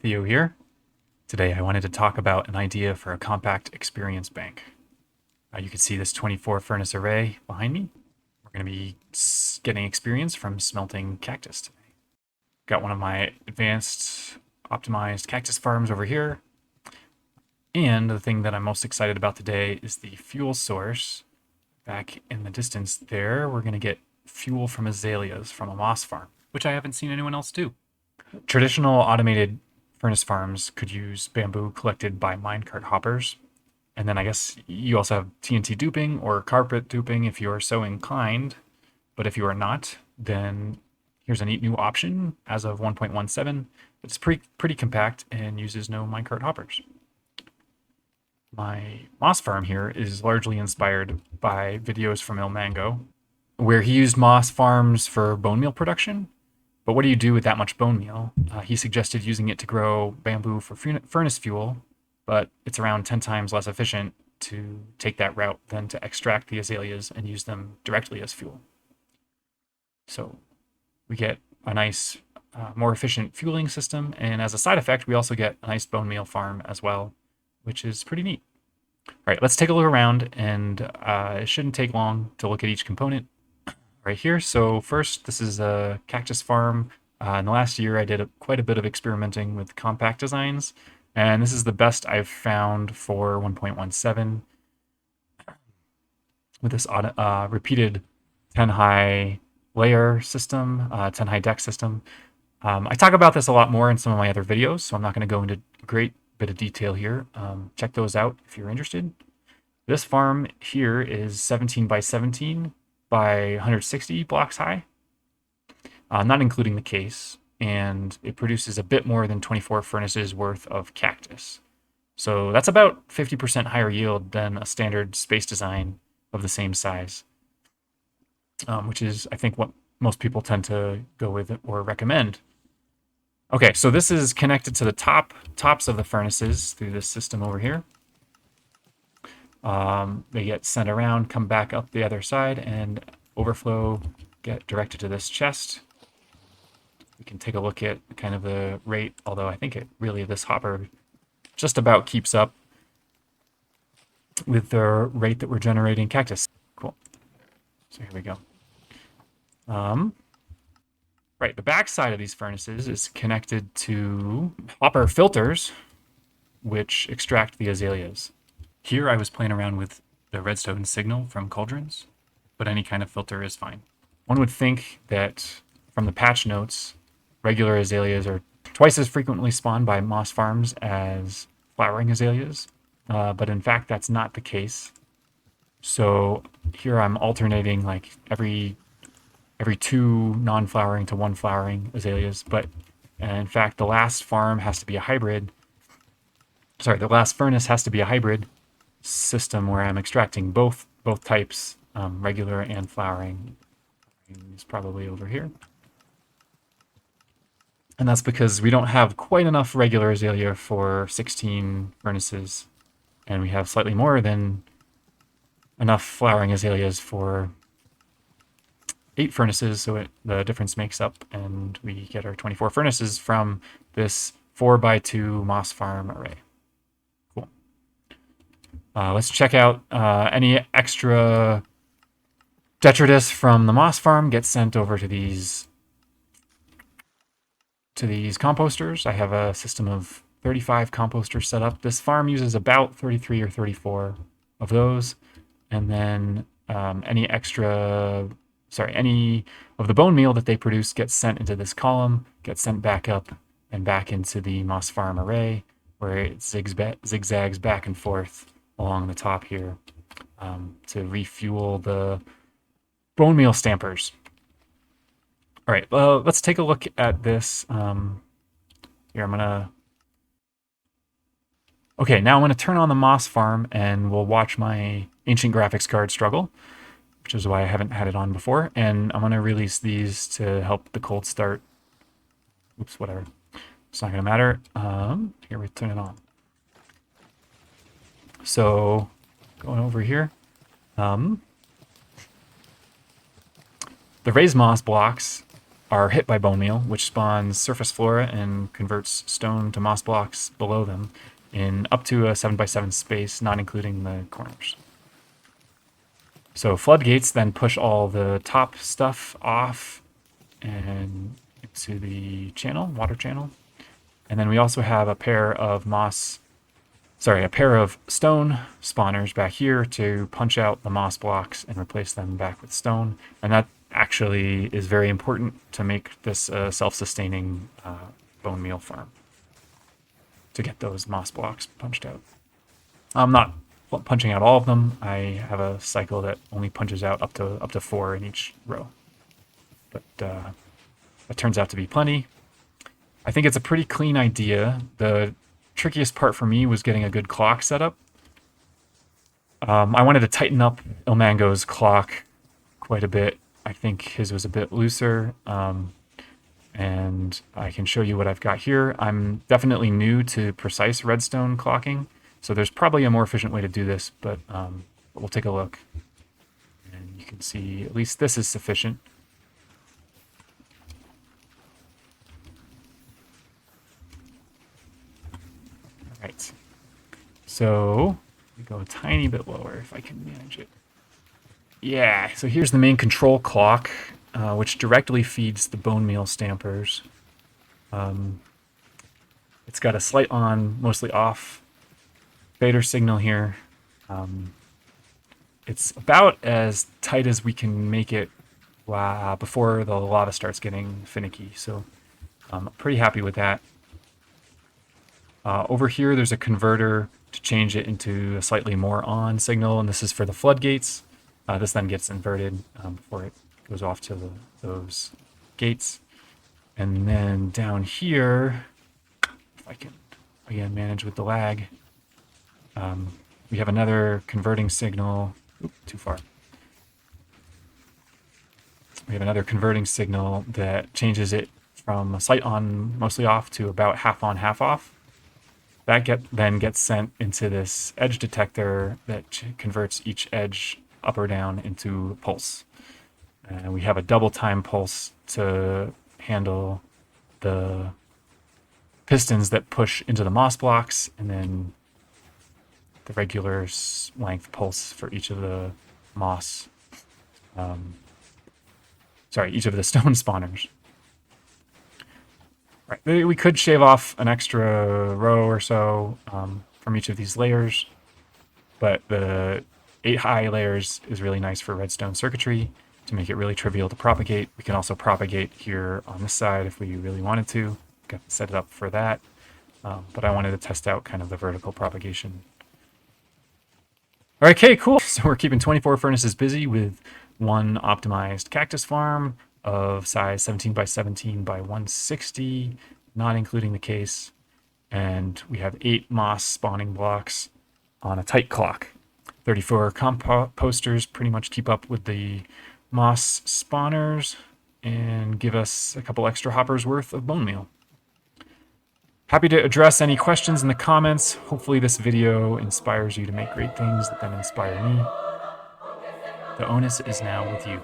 Theo here. Today I wanted to talk about an idea for a compact experience bank. You can see this 24 furnace array behind me. We're going to be getting experience from smelting cactus today. Got one of my advanced optimized cactus farms over here. And the thing that I'm most excited about today is the fuel source. Back in the distance there, we're going to get fuel from azaleas from a moss farm, which I haven't seen anyone else do. Traditional automated furnace farms could use bamboo collected by minecart hoppers. And then I guess you also have TNT duping or carpet duping if you are so inclined. But if you are not, then here's a neat new option as of 1.17. It's pretty compact and uses no minecart hoppers. My moss farm here is largely inspired by videos from Il Mango, where he used moss farms for bone meal production. But what do you do with that much bone meal? He suggested using it to grow bamboo for furnace fuel, but it's around 10 times less efficient to take that route than to extract the azaleas and use them directly as fuel. So we get a nice, more efficient fueling system, and as a side effect, we also get a nice bone meal farm as well, which is pretty neat. All right, let's take a look around, and it shouldn't take long to look at each component right here. So first, this is a cactus farm. In the last year, I did quite a bit of experimenting with compact designs, and this is the best I've found for 1.17 with this repeated 10 high layer system, 10 high deck system. I talk about this a lot more in some of my other videos, so I'm not going to go into a great bit of detail here. Check those out if you're interested. This farm here is 17 by 17 by 160 blocks high, not including the case, and it produces a bit more than 24 furnaces worth of cactus. So that's about 50% higher yield than a standard space design of the same size, which is, I think, what most people tend to go with or recommend. Okay, so this is connected to the tops of the furnaces through this system over here. They get sent around, come back up the other side, and overflow get directed to this chest. We can take a look at kind of the rate, although I think this hopper just about keeps up with the rate that we're generating cactus. Cool. So here we go. Right, the back side of these furnaces is connected to hopper filters, which extract the azaleas. Here I was playing around with the redstone signal from cauldrons, but any kind of filter is fine. One would think that from the patch notes, regular azaleas are twice as frequently spawned by moss farms as flowering azaleas, but in fact that's not the case. So here I'm alternating like every 2 non-flowering to 1 flowering azaleas, but in fact the last farm has to be a hybrid. Sorry, the last furnace has to be a hybrid system where I'm extracting both types, regular and flowering. It's probably over here. And that's because we don't have quite enough regular azalea for 16 furnaces, and we have slightly more than enough flowering azaleas for 8 furnaces, so the difference makes up, and we get our 24 furnaces from this 4x2 moss farm array. Cool. Let's check out any extra detritus from the moss farm gets sent over to these composters. I have a system of 35 composters set up. This farm uses about 33 or 34 of those, and then any of the bone meal that they produce gets sent into this column, gets sent back up and back into the moss farm array, where it zigzags back and forth along the top here to refuel the bone meal stampers. All right, well, let's take a look at this. Here, Okay, now I'm gonna turn on the moss farm and we'll watch my ancient graphics card struggle, which is why I haven't had it on before. And I'm gonna release these to help the cold start. Oops, whatever. It's not gonna matter. Here, we turn it on. So, going over here. The raised moss blocks are hit by bone meal, which spawns surface flora and converts stone to moss blocks below them in up to a 7x7 space, not including the corners. So floodgates then push all the top stuff off and into the channel, water channel. And then we also have a pair of a pair of stone spawners back here to punch out the moss blocks and replace them back with stone. And that actually is very important to make this a self-sustaining bone meal farm, to get those moss blocks punched out. I'm not punching out all of them. I have a cycle that only punches out up to 4 in each row. But it turns out to be plenty. I think it's a pretty clean idea. The trickiest part for me was getting a good clock set up. I wanted to tighten up Ilmango's clock quite a bit. I think his was a bit looser, and I can show you what I've got here. I'm definitely new to precise redstone clocking, so there's probably a more efficient way to do this, but we'll take a look. And you can see at least this is sufficient. Right, so we go a tiny bit lower if I can manage it. Yeah, so here's the main control clock, which directly feeds the bone meal stampers. It's got a slight on, mostly off fader signal here. It's about as tight as we can make it before the lava starts getting finicky, so I'm pretty happy with that. Over here, there's a converter to change it into a slightly more on signal, and this is for the floodgates. This then gets inverted before it goes off to those gates. And then down here, if I can, again, manage with the lag, we have another converting signal. Oop, too far. We have another converting signal that changes it from a slight on, mostly off, to about half on, half off. That then gets sent into this edge detector that converts each edge up or down into pulse. And we have a double time pulse to handle the pistons that push into the moss blocks, and then the regular length pulse for each of the each of the stone spawners. Right, we could shave off an extra row or so from each of these layers, but the 8 high layers is really nice for redstone circuitry to make it really trivial to propagate. We can also propagate here on this side if we really wanted to. Got to set it up for that, but I wanted to test out kind of the vertical propagation. All right, okay, cool. So we're keeping 24 furnaces busy with one optimized cactus farm of size 17 by 17 by 160, not including the case. And we have 8 moss spawning blocks on a tight clock. 34 composters pretty much keep up with the moss spawners and give us a couple extra hoppers worth of bone meal. Happy to address any questions in the comments. Hopefully this video inspires you to make great things that then inspire me. The onus is now with you.